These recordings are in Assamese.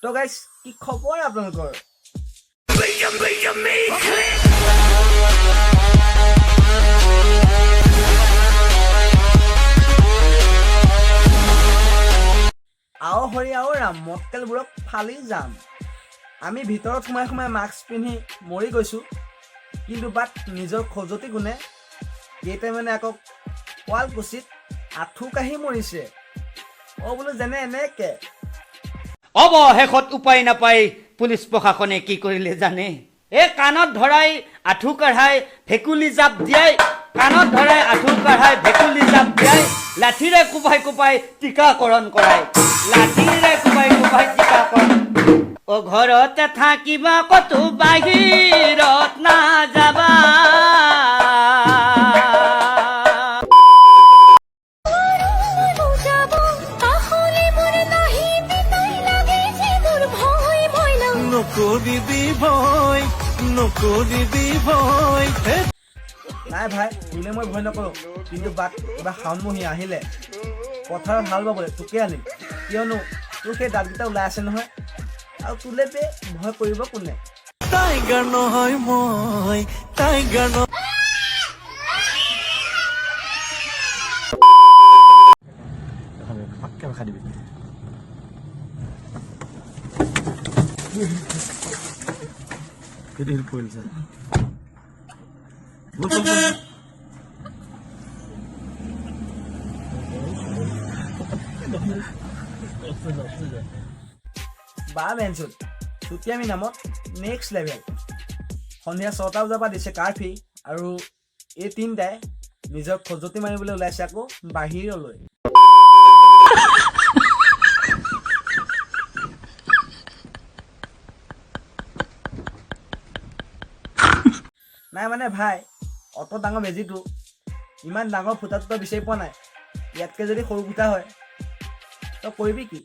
তো গাইস কি খবৰ আপোনালোকৰ আও হৰি আও ৰাম মক্কেলবোৰক ফালি যাম আমি ভিতৰত সোমাই সোমাই মাস্ক পিন্ধি মৰি গৈছো কিন্তু বাট নিজৰ খজতি গুণে কেইটামানে আকৌ শুৱালকুছিত আঁঠু কাঢ়ি মৰিছে বোলো যেনে এনেকে অৱশেষত উপায় নাপাই পুলিচ প্ৰশাসনে কি কৰিলে জানে এই কাণত ধৰাই আঁঠু কাঢ়াই ভেকুলি জাপ দিয়াই কাণত ধৰাই আঁঠু কাঢ়াই ভেকুলি জাপ দিয়াই লাঠিৰে কোবাই কোবাই টিকাকৰণ কৰাই লাঠিৰে কোবাই কোবাই টিকাকৰণ ঘৰতে থাকিবা কতো বাহিৰত নাযাবা নাই ভাই তোলে মই ভয় নকৰোঁ কিন্তু বাট কিবা শাওণমহীয়া আহিলে পথাৰত হাল বাবলৈ তোকে আনিম কিয়নো তোৰ সেই দাঁতকেইটা ওলাই আছে নহয় আৰু তোলে বে ভয় কৰিব কোনে টাইগাৰ নহয় মই টাইগাৰ পাক্কা ৰখা দিবি কেতিয়া পৰিল ছাৰ বা বেঞ্চত চুটিয়ামী নামত নেক্সট লেভেল সন্ধিয়া 6টা বজাৰ পৰা দিছে কাৰ্ফি আৰু এই তিনিটাই নিজৰ খজতি মাৰিবলৈ ওলাইছে আকৌ বাহিৰলৈ নাই মানে ভাই অত ডাঙৰ বেজীটো ইমান ডাঙৰ ফুটাটো বিচাৰি পোৱা নাই ইয়াতকে যদি সৰু ফুটা হয় তই কৰিবি কি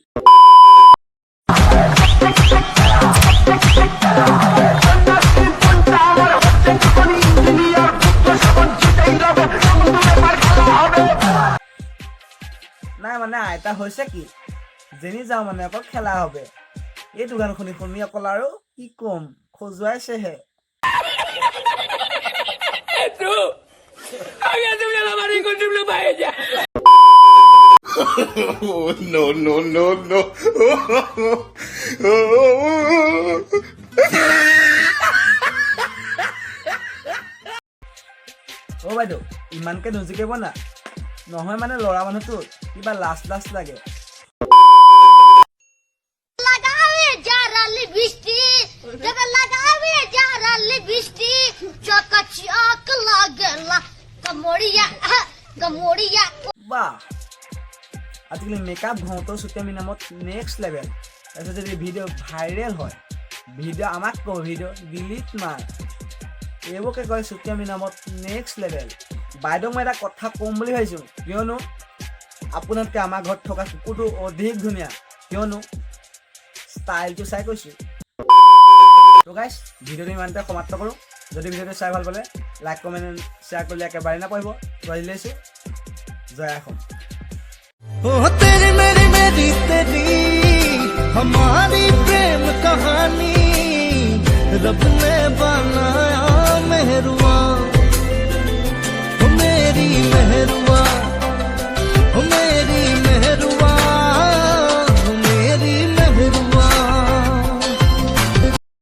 নাই মানে আইতা হৈছে কি যেনি যাওঁ মানে অকল খেলা হবে এই দোকান শুনি শুনি অকল আৰু কি কম খজুৱাইছেহে No, no, no, no. বাইদেউ ইমানকে নুজুকিব না নহয় মানে ল'ৰা মানুহটো কিবা লাজ লাজ লাগে বাহ আজিকালি মেকআপ ঘঁহতো চুটিয়ামী নামত নেক্সট লেভেল তাৰপিছত যদি ভিডিঅ' ভাইৰেল হয় ভিডিঅ' আমাক কওঁ ভিডিঅ' ডিলিট মাৰ এইবোৰকে কয় চুটিয়ামী নামত নেক্সট লেভেল বাইদেউক মই এটা কথা ক'ম বুলি ভাবিছোঁ কিয়নো আপোনাতকৈ আমাৰ ঘৰত থকা কুকুৰটো অধিক ধুনীয়া কিয়নো ষ্টাইলটো চাই কৈছোঁ তো গাইছ ভিডিঅ'টো ইমানতে সমাপ্ত কৰোঁ যদি ভিডিঅ'টো চাই ভাল পালে লাইক কমেণ্ট শ্বেয়াৰ কৰিলে একেবাৰে নাপাহিব গৈ লৈছোঁ জয় অসম तेरी मेरी मेरी तेरी हमारी प्रेम कहानी रब ने बनाया मेहरबान